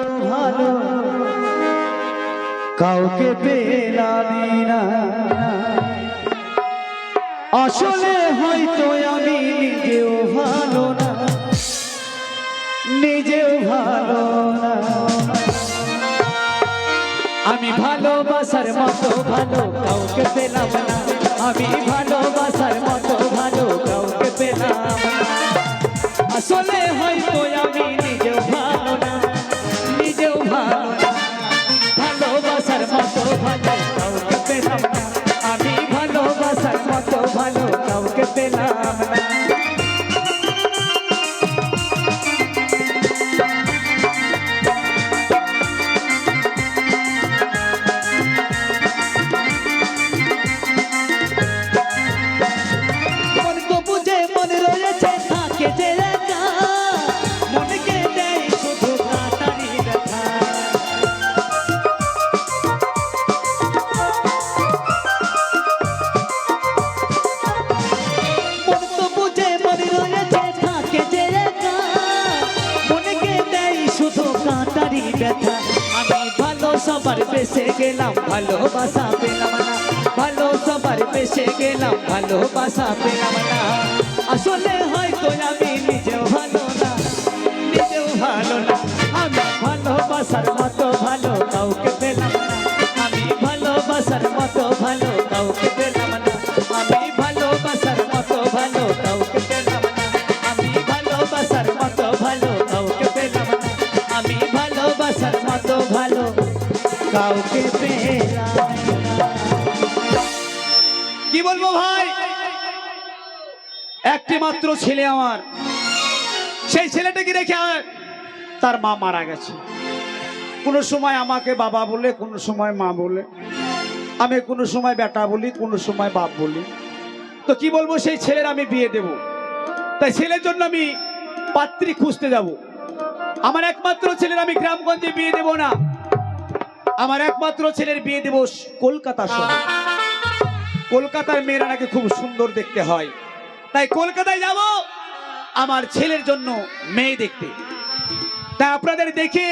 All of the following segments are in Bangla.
মতো ভালো কাউকে পেলামি না। আসলে হয়তো আমি নিজেও ভালো না, নিজেও ভালো না। আমি ভালোবাসার মতো ভালো কাউকে পেলাম না, আমি ভালোবাসার মতো ভালো কাউকে পেলাম না। আসলে হয়তো আমি নিজেও ভালো না, নিজেও ভালো না। ভালোবাসার মতো ভালো কাউকে পেলাম না, আমি ভালোবাসার মতো ভালো কাউকে পেলাম না। আমি ভালো সবার বেসে গেলাম, ভালোবাসা পেলাম না। ভালো সবার বেসে গেলাম, ভালোবাসা পেলাম না। আসলে হয়তো আমি নিজেও ভালো না, নিজেও ভালো না। আমি ভালোবাসার মতো ভালো কাউকে পেলাম না, আমি ভালোবাসার মতো ভালো কাউকে পেলাম না। আমি ভালোবাসার মতো ভালো কাউকে পেলাম না, আমি ভালোবাসার মতো ভালো কাউকে পেলাম না। আমি ভালোবাসার মতো ভালো কাউকে পেলাম না। কি বলবো ভাই, একটি মাত্র ছেলে আমার, সেই ছেলেটাকে রেখে তার মা মারা গেছে। কোনো সময় আমাকে বাবা বলে, কোনো সময় মা বলে, আমি কোনো সময় বেটা বলি, কোনো সময় বাপ বলি। তো কি বলবো, সেই ছেলের আমি বিয়ে দেব। তাই ছেলের জন্য আমি পাত্রী খুঁজতে যাব। আমার একমাত্র ছেলের আমি গ্রামগঞ্জে বিয়ে দেব না, আমার একমাত্র ছেলের বিয়ে দেব কলকাতা শহরে। কলকাতার মেয়েরা নাকি খুব সুন্দর দেখতে হয়, তাই কলকাতায় যাব আমার ছেলের জন্য মেয়ে দেখতে। তাই আপনাদের দেখে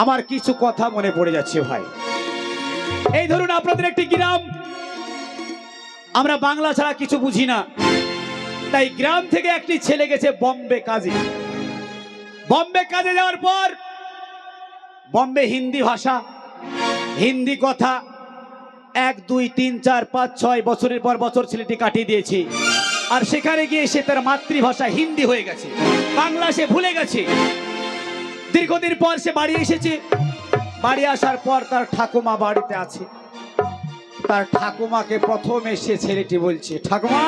আমার কিছু কথা মনে পড়ে যাচ্ছে ভাই। এই ধরুন আপনাদের একটি গ্রাম, আমরা বাংলা ছাড়া কিছু বুঝি না, তাই গ্রাম থেকে একটি ছেলে গেছে বম্বে কাজে। বম্বে কাজে যাওয়ার পর বম্বে হিন্দি ভাষা, হিন্দি কথা 1 2 3 4 5 6 বছরের পর বছর ছেলেটি কাটিয়ে দিয়েছে। আর সেখানে গিয়ে সে তার মাতৃভাষা হিন্দি হয়ে গেছে, বাংলা সে ভুলে গেছে। দীর্ঘদিন পর সে বাড়ি এসেছে। বাড়ি আসার পর তার ঠাকুমা বাড়িতে আছে। তার ঠাকুমাকে প্রথম এসে ছেলেটি বলছে, ঠাকুমা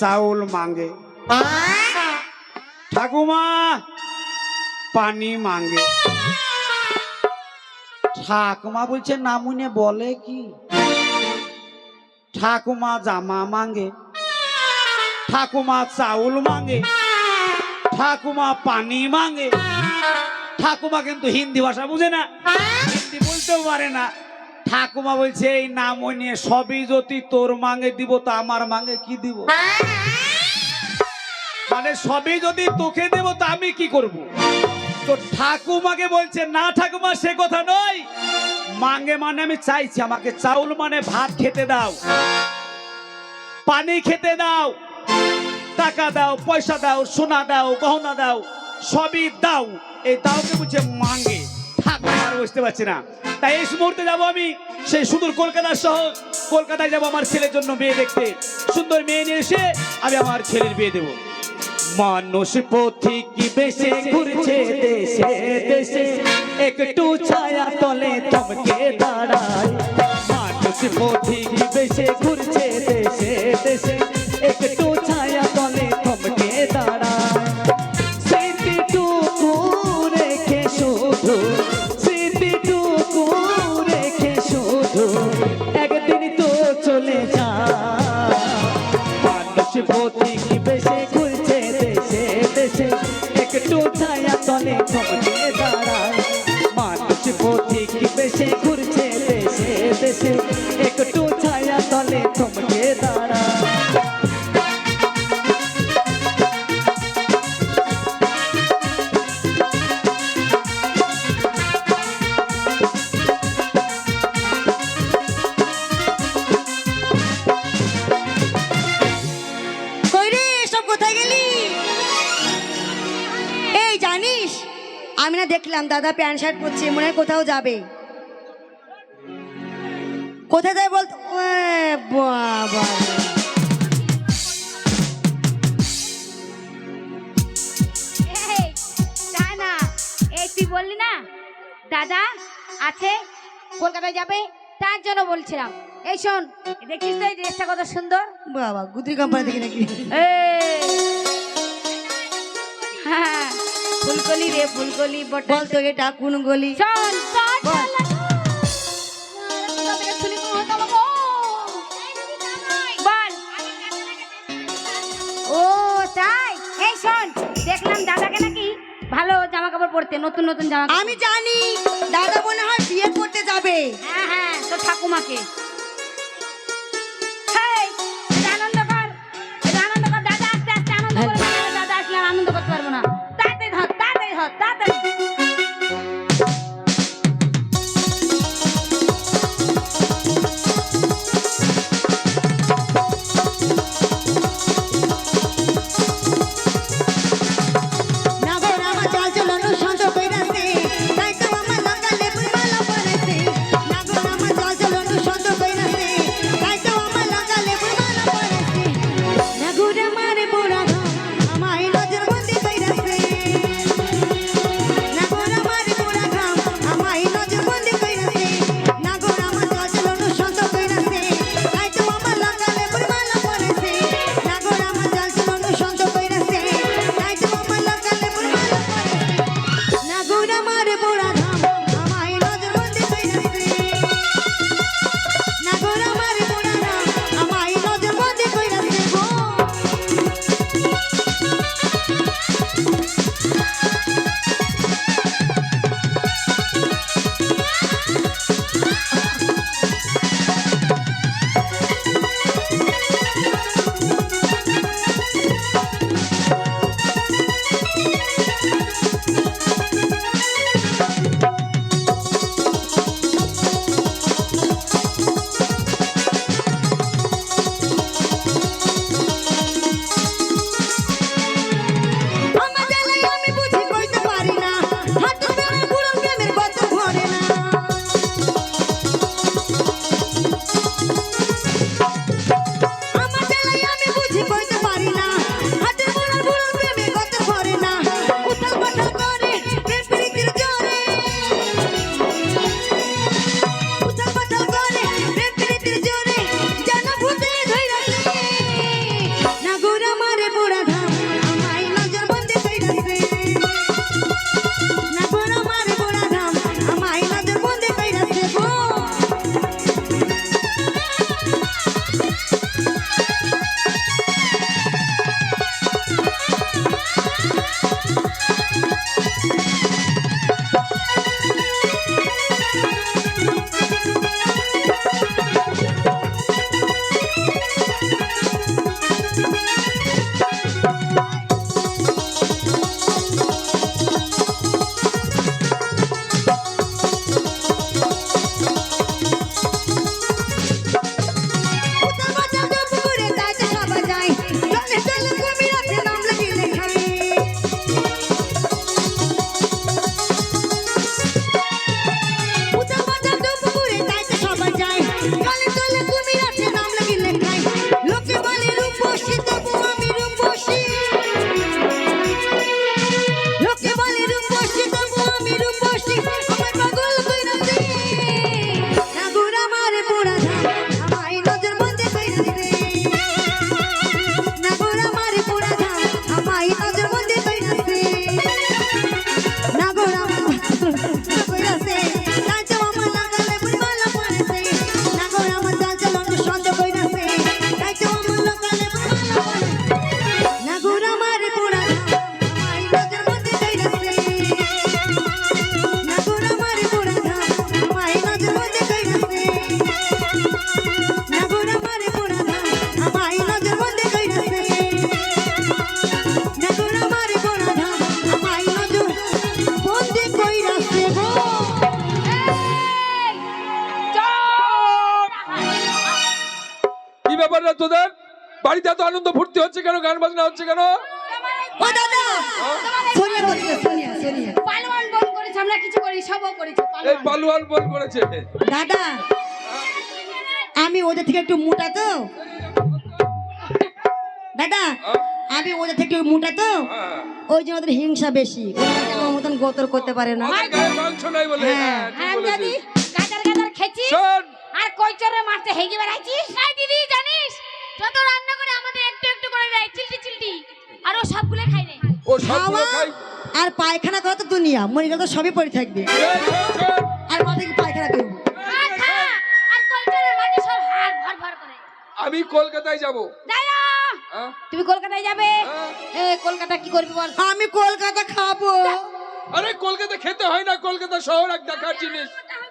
চাউল মাঙ্গে, ঠাকুমা পানি মাঙ্গে। ঠাকুমা বলছে নামুনে বলে কি, ঠাকুমা জামা মাঙ্গে, ঠাকুমা চাউল মাঙ্গে, ঠাকুমা পানি মাঙ্গে। ঠাকুমা কিন্তু হিন্দি ভাষা বুঝে না, হিন্দি বলতেও পারে না। ঠাকুমা বলছে এই নাম নিয়ে সবই যদি তোর মাঙ্গে দিব তো আমার মাঙ্গে কি দিব, মানে সবই যদি তোকে দেব তো আমি কি করব। তো ঠাকুমাকে বলছে না ঠাকুমা সে কথা নয়, মাঙ্গে মানে আমি চাইছি আমাকে চাউল মানে ভাত খেতে দাও, পানি খেতে দাও, টাকা দাও, পয়সা দাও, সোনা দাও, গহনা দাও, সবই দাও। এই দাওকে বলছে মাঙ্গে। ঠাকুমা আর বুঝতে পারছি না। তাই এই মুহূর্তে যাবো আমি সেই সুদূর কলকাতা শহর, কলকাতায় যাবো আমার ছেলের জন্য মেয়ে দেখতে। সুন্দর মেয়ে নিয়ে এসে আমি আমার ছেলের বিয়ে দেবো। মানুষ পথিক বেশে ঘুরছে দেশে দেশে, একটু ছায়া তলে থমকে দাঁড়ায়। মানুষ পথিক বেশে ঘুরছে দেশে দেশে, একটু ছায়া তলে থমকে দাঁড়ায়। স্মৃতিটুকু রেখে শুধু, স্মৃতিটুকু রেখে শুধু একদিন তো চলে যায়। মানুষ পথিক বেশে ঘুরছে দেশে দেশে, একটু ছায়া তলে থমকে দাঁড়ায়। মানুষ পথিক বেশে ঘুরছে দেশে দেশে, একটু ছায়া তলে থমকে দাঁড়ায়। এই জানিস আমি না দেখলাম দাদা প্যান্ট শার্ট পরছে, মনে হয় কোথাও যাবে। কোথায় যাবে বলতো? বাবা এই, না না, এই তুই বললি না দাদা আছে কলকাতায় যাবে, তার জন্য বলছিলাম। এই শোন, দেখিস তো এই ড্রেসটা কত সুন্দর। বাবা গুদরি কোম্পানি থেকে নাকি? এই, হ্যাঁ, ফুলকলি রে ফুলকলি বটে। বল তো এটা কোন গলি? শোন শোন, বল। বল। ও তাই? এই শোন, দেখলাম দাদাকে নাকি ভালো জামা কাপড় পরতে, নতুন নতুন জামা কাপড়। আমি জানি দাদা মনে হয় বিয়ে করতে যাবে। হ্যাঁ হ্যাঁ, তো ঠাকুমাকে। হেই, এটা আনন্দ কর, এটা আনন্দ কর। দাদা আস্তে আস্তে আনন্দ করে, দাদা আসলে আর আনন্দ করতে পারবো না। তাড়াতাড়ি ধর, তাড়াতাড়ি ধর, তাড়াতাড়ি। নাগর আমার চাল চলনো শান্ত কইরাছে, তাই তো আমার লাগা লেবুর মালা পরেছে। নাগর আমার চাল চলনো শান্ত কইরাছে, তাই তো আমার লাগা লেবুর মালা পরেছে। নাগর আমারে পোড়া ঘাম আমায় নজর বন্দি কইরাছে। নাগর আমারে পোড়া ঘাম আমায় নজর বন্দি কইরাছে। নাগর আমার চাল চলনো শান্ত কইরাছে, তাই তো আমার লাগা লেবুর মালা পরেছে। নাগর আমার চাল চলনো শান্ত কইরাছে, তাই তো আমার লাগা লেবুর মালা পরেছে। নাগর আমারে পোড়া ঘাম আমায় নজর বন্দি কইরাছে। নাগর আমারে পোড়া ঘাম আমায় নজর বন্দি কইরাছে গো। আমার জ্বালায় আমি বুঝি কইতে পারি না, হাঁটু বেড়া বুড়ো প্রেমের গত ভরে না। আমার জ্বালায় আমি বুঝি কইতে পারি না, হাঁটু বেড়া বুড়ো প্রেমের গত ভরে না। উথাল পাথাল করে প্রেম প্রীতির জোরে, উথাল পাথাল করে প্রেম প্রীতির জোরে, যেন ভূতে ধইরাছে। নাগর আমারে পোড়া ঘাম আমায় নজর বন্দি কইরাছে। নাগর আমারে পোড়া ঘাম আমায় নজর বন্দি কইরাছে গো। উতাল পাতাল দুপুরে যাইতে সবাই যায়, জলে জলে কুমির আছে নাম লাগিলে খায়। উতাল পাতাল দুপুরে যাইতে সবাই যায়, জলে জলে কুমির আছে নাম লাগিলে খায়। লোকে বলে রূপসী তবু আমি রূপসী, লোকে বলে রূপসী তবু আমি রূপসী, আমার পাগল কইরাছে। নাগর আমারে পোড়া ঘাম আমায় নজর বন্দি কইরাছে। নাগর আমারে পোড়া ঘাম আমায় নজর বন্দি কইরাছে। নাগর আমারে কইরাছে, তাই তো আমার লাগা লেবুর মালা পরেছে। নাগর আমার চাল চলন শান্ত কইরাছে, তাই তো আমার লাগা লেবুর মালা পরেছে। নাগর আমারে পোড়া ঘাম আমায় নজর বন্দি কইরাছে। নাগর আমারে পোড়া ঘাম আমায় নজর বন্দি কইরাছে। নাগর আমারে পোড়া ঘাম আমায় নজর বন্দি কইরাছে। নাগর আমারে পোড়া ঘাম আমায় নজর বন্দি কইরাছে গো। কি ব্যাপার না তোদের? বাড়িতে এত আনন্দ ফুর্তি হচ্ছে কেন? গান বাজনা হচ্ছে কেন? ও দাদা সরিয়ে বলতেছে। আমরা কিছু করি, সবও করেছি এই পালুয়ান বল করেছে। দাদা আমি ওদের থেকে একটু মোটা তো দাদা, আমি ওদের থেকে একটু মোটা তো, হ্যাঁ। ওই জন্য ওদের হিংসা বেশি। ওরা আমার মতন গোতর করতে পারে না। ওদের গায়ে মাংস নাই বলে। হ্যাঁ। হ্যাঁ, ঠিক দাদি বলেছিস। গাদার গাদার খেয়েছিস শোন, আর কইচরে মারতে হেগে বেড়াইছিস। এই দিদি জানিস যত রান্না করে আমাদের একটু একটু করে দেয় চিলটি চিলটি, আর ও সবগুলো খাই রে। ও সবগুলো খাওয়া খাই। আর পায়খানা করা তো দুনিয়া, মরে গেলে তো সবই পড়ে থাকবে। শোন, শোন, শোন। আর মাঝে কি পায়খানা করবো? আর খা, আর কইচরে মাঝে সব হাত ভর ভর করে। আমি কলকাতায় যাব। দাদা হ্যাঁ? তুমি কলকাতায় যাবে? হ্যাঁ। এ কলকাতা কি করবি বল? আমি কলকাতা খাবো। আরে কলকাতা খেতে হয় না, কলকাতা শহর এক দেখার জিনিস।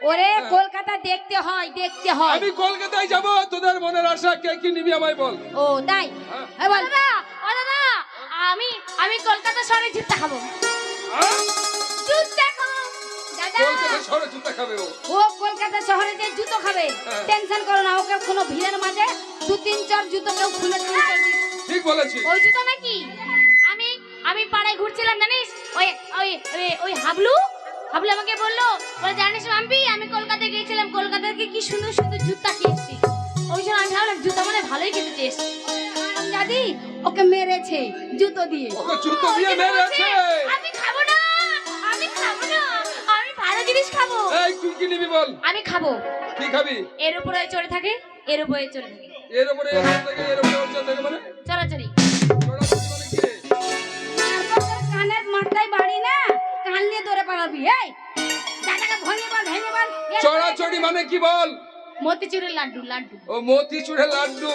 ওরে কলকাতা দেখতে হয়, দেখতে হয়। আমি কলকাতায় যাব, তোদের মনের আশা কে কি নিবি আমায় বল। ও তাই? হ্যাঁ। এ বল দাদা, ও দাদা, আমি কলকাতা শহরে জুতা খাবো। হ্যাঁ? জুতা খাবো দাদা। কলকাতা শহরে জুতা খাবে ও। ও কলকাতা শহরে যে জুতো খাবে, হ্যাঁ। টেনশন করো না, ওকে কোনো ভিড়ের মাঝে দু তিন চার জুতো কেউ খুলে খুলে দিস। ঠিক বলেছিস। ওই জুতো নাকি আমি পাড়ায় ঘুরছিলাম জানিস, ওই ওই ওই হাবলু আমাকে বললো, বলে জানিস মাম্পি আমি কলকাতায় গিয়েছিলাম, কলকাতায় গিয়ে কি সুন্দর সুন্দর জুতা কিনেছি। ওই সময় আমি ভাবলাম জুতা মানে ভালোই কিনেছিস। দাদি ওকে মেরেছে জুতো দিয়ে। ওকে জুতো দিয়ে মেরেছে। আমি খাবো না, আমি খাবো না, আমি ভালো জিনিস খাবো। এই তুই কি নিবি বল। আমি খাবো। কি খাবি? এর উপরে চড়ে থাকে, এর উপরে চড়ে থাকে, এর উপরে এর থেকে এর উপরে ওর থেকে মানে চড়াচড়ি। চড়াচড়ি মানে কি? তারপর তোর কানের মাথায় বাড়ি না, কান নিয়ে ধরে পালাবি। এই দাদাকে ভেঙে বল, ভেঙে বল। চড়াচড়ি মানে কি বল? মতিচুরের লাড্ডু, লাড্ডু ও মতিচুরের লাড্ডু।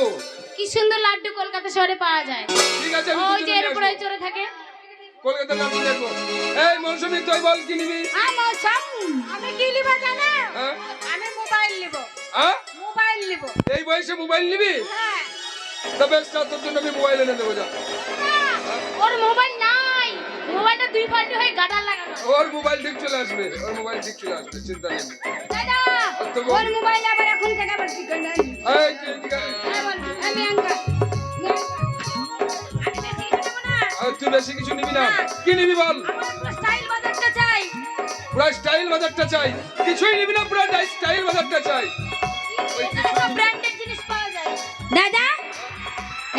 কি সুন্দর লাড্ডু কলকাতা শহরে পাওয়া যায়। ঠিক আছে, আমি ওই যে এর দুটো উপরে নিয়ে আসবো। চড়ে থাকে। কলকাতার লাড্ডু দেখবো। এই মৌসুমী তুই বল কি নিবি? আমি কি নিব জানো? হ্যাঁ? আমি মোবাইল নিব, হ্যাঁ? মোবাইল নিব। এই বয়সে মোবাইল নিবি? হ্যাঁ। তা বেশ, তোর জন্য আমি মোবাইল এনে দেবো যা। ওর মোবাইল নাই, মোবাইলটা দুই পাল্টি হয়ে গাডার লাগানো। ওর মোবাইল ঠিক চলে আসবে, ওর মোবাইল ঠিক চলে আসবে, চিন্তা নেই। দাদা তো বল। ওর মোবাইল আবার এখন থেকে আবার ঠিক করে নেই। এই তুই এদিকে আয়। আমি আঙ্কা তুই বেশি কিছু নিবি না। কি নিবি বল? স্টাইল বাজারটা চাই। পুরো স্টাইল বাজারটা চাই। কিছুই নিবি না, পুরো স্টাইল বাজারটা চাই। ওই কিছু নিবি। ব্র্যান্ডেড জিনিস পাওয়া যায়। দাদা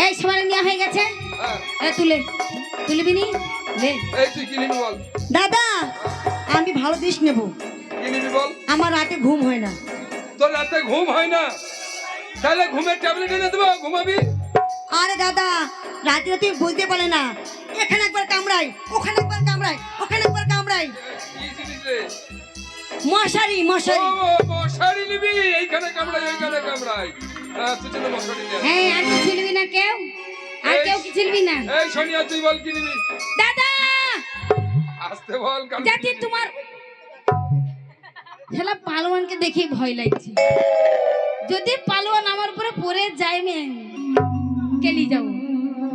এই সবার নেওয়া হয়ে গেছে। হ্যাঁ। তুলবি নি লে। এই তুই কি নিবি বল। দাদা আমি ভালো জিনিস নেবো। কি নিবি বল। আমার রাতে ঘুম হয় না। তোর রাতে ঘুম হয় না, তাহলে ঘুমের ট্যাবলেট এনে দেবো, ঘুমাবি। আরে দাদা রাতে রাতে বুঝতে পারে না, এখানে একবার কামড়াই, ওখানে একবার কামড়াই, ওখানে একবার কামড়াই। কি জিনিস রে? মশারি ও মশারি। মশারি নিবি, এইখানে কামড়াই ওইখানে কামড়াই। হ্যাঁ, তুই জন্য মশারি নিয়ে আয়। হ্যাঁ আর কি ছিলবি না কেউ? আর কেউ কি ছিলবি না? এই সোনিয়া তুই বল কি নিবি। দাদা আসতে বল। কাল যাতে তোমার খেলা পালোয়ানকে দেখে ভয় লাগছে। যদি পালোয়ান আমার উপরে পড়ে যায় মেন কেলি যাব।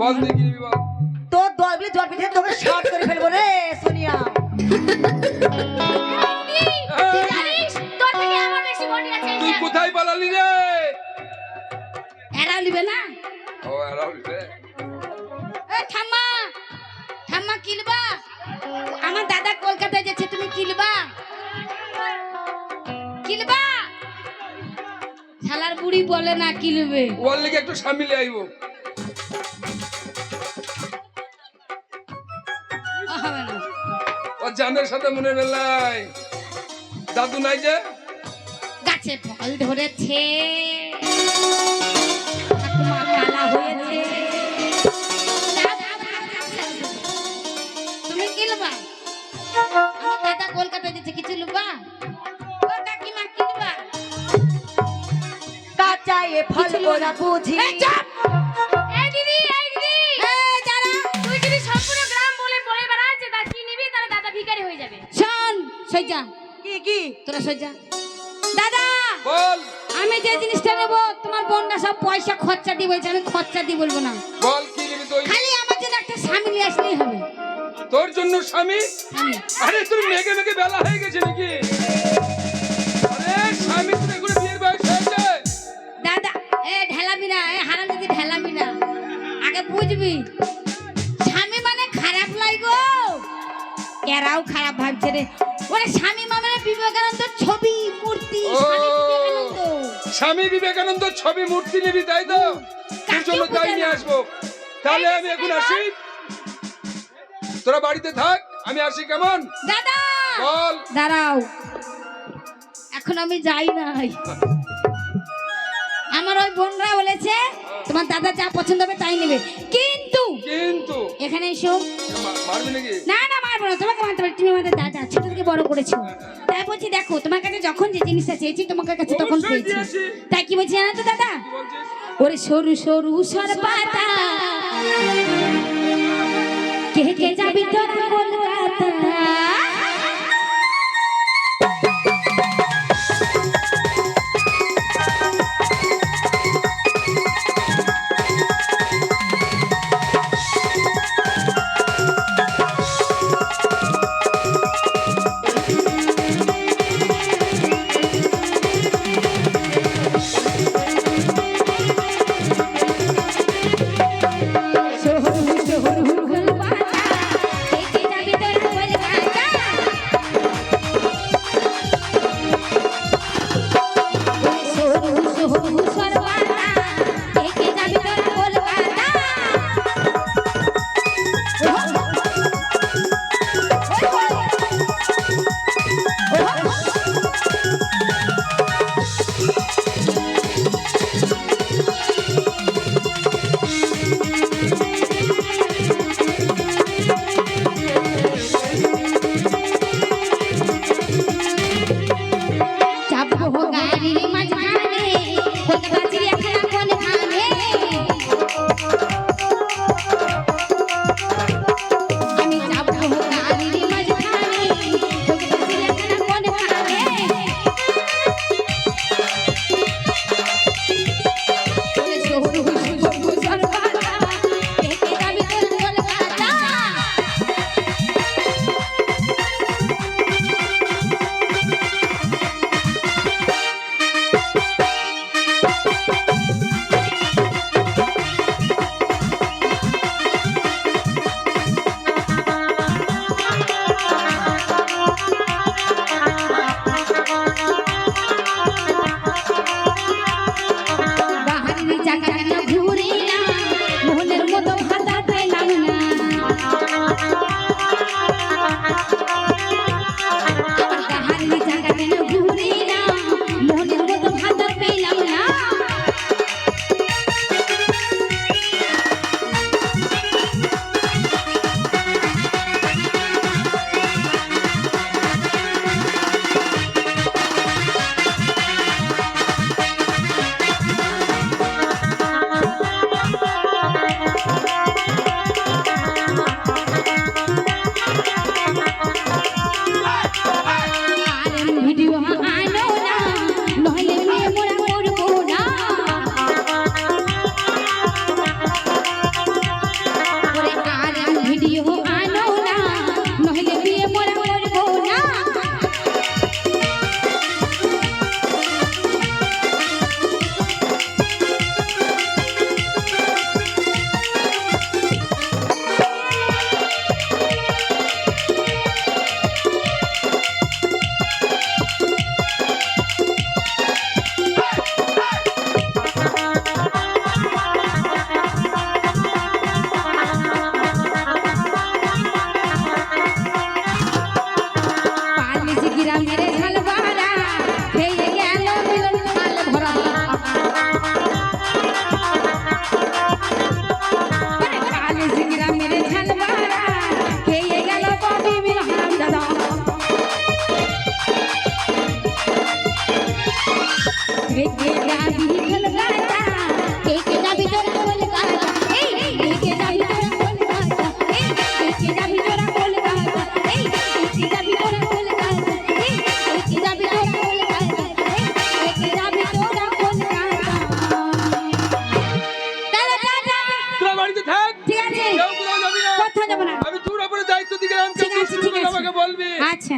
বল তুই কি নিবি বল। তোর দলবি জল পিঠে তোকে শর্ট করে ফেলবো রে সোনিয়া। তুই জানিস তোর থেকে আমার বেশি বডি আছে। তুই কোথায় পালালি রে? এরাও নিবে না। ও আরাম রে। এ ঠাম্মা, ঠাম্মা কিলবা? আমার দাদা কলকাতায় যাচ্ছে, তুমি কিলবা? কিলবা? শালার বুড়ি বলে না কিলবে। ওর লিগে একটু সামিলে আইবো। হবে না। ও জানের সাথে মনে মেলাই। দাদু নাই যে? গাছে ফল ধরেছে, ঠাকুমা কালা হয়েছে। তুমি কিনবা? আমার দাদা কলকাতায় যাচ্ছে, কিছু লুবা? ও কাকিমা কিনবা? কাঁচায়ে ফল ওরা বুঝি। এই চুপ! এই দিদি, এই দিদি! এই দাঁড়া! তুই যদি সম্পূর্ণ গ্রাম বলে বলে বেড়াচ্ছে, তা কি নিবি? তাহলে দাদা ভিখারি হয়ে যাবে। শোন, সইজা। কি কি? তোরা সইজা। দাদা! বল আমি যে জিনিসটা নেব তোমার বোনটা সব পয়সা খরচা দিয়ে বলছে, আমি খরচা দিয়ে বলবো না। বল কি নিবি তুই। খালি আমার জন্য একটা স্বামী নিয়ে আসলেই হবে। তোর জন্য স্বামী? স্বামী। আরে তুই মেঘে মেঘে বেলা হয়ে গেছে নাকি? আরে স্বামী তুই এগুলো বিয়ের বয়স হয়েছে। দাদা ঢেলাবি না, হারাম যদি ঢেলাবি না, আগে বুঝবি স্বামী মানে খারাপ লাগো। এরাও খারাপ ভাবছে রে। ওরে স্বামী মানে বিবেকানন্দ ছবি মূর্তি ও, স্বামী বিবেকানন্দ। স্বামী বিবেকানন্দ ছবি মূর্তি নিবি তাই তো? তোর জন্য কাকে তাই নিয়ে বুঝালাম? আসবো। তাহলে আমি এখন আসি, তোরা বাড়িতে থাক, আমি আসি কেমন? দাদা বল। দাঁড়াও, এখন আমি যাই নাই। আমার ওই বোনরা বলেছে তোমার দাদা যা পছন্দ হবে তাই নেবে, কিন্তু কিন্তু এখানে এসো। মারবি নাকি? না না মারবো না, তোমাকে মারতে পারি, তুমি আমাদের দাদা, ছোট থেকে বড় করেছো। তাই বলছি দেখো তোমার কাছে যখন যে জিনিসটা চেয়েছি তোমার কাছে তখন অবশ্যই পেয়েছি। দিয়েছি। তাই কি বলছি জানো তো দাদা? কি বলছিস? ওরে সরু সরু সরপাতা কে কে যাবি তোরা কলকাতা। আমি তোর উপরে দায়িত্ব দিলাম, ঠিক আছে, ঠিক আছে। আমাকে বলবি। আচ্ছা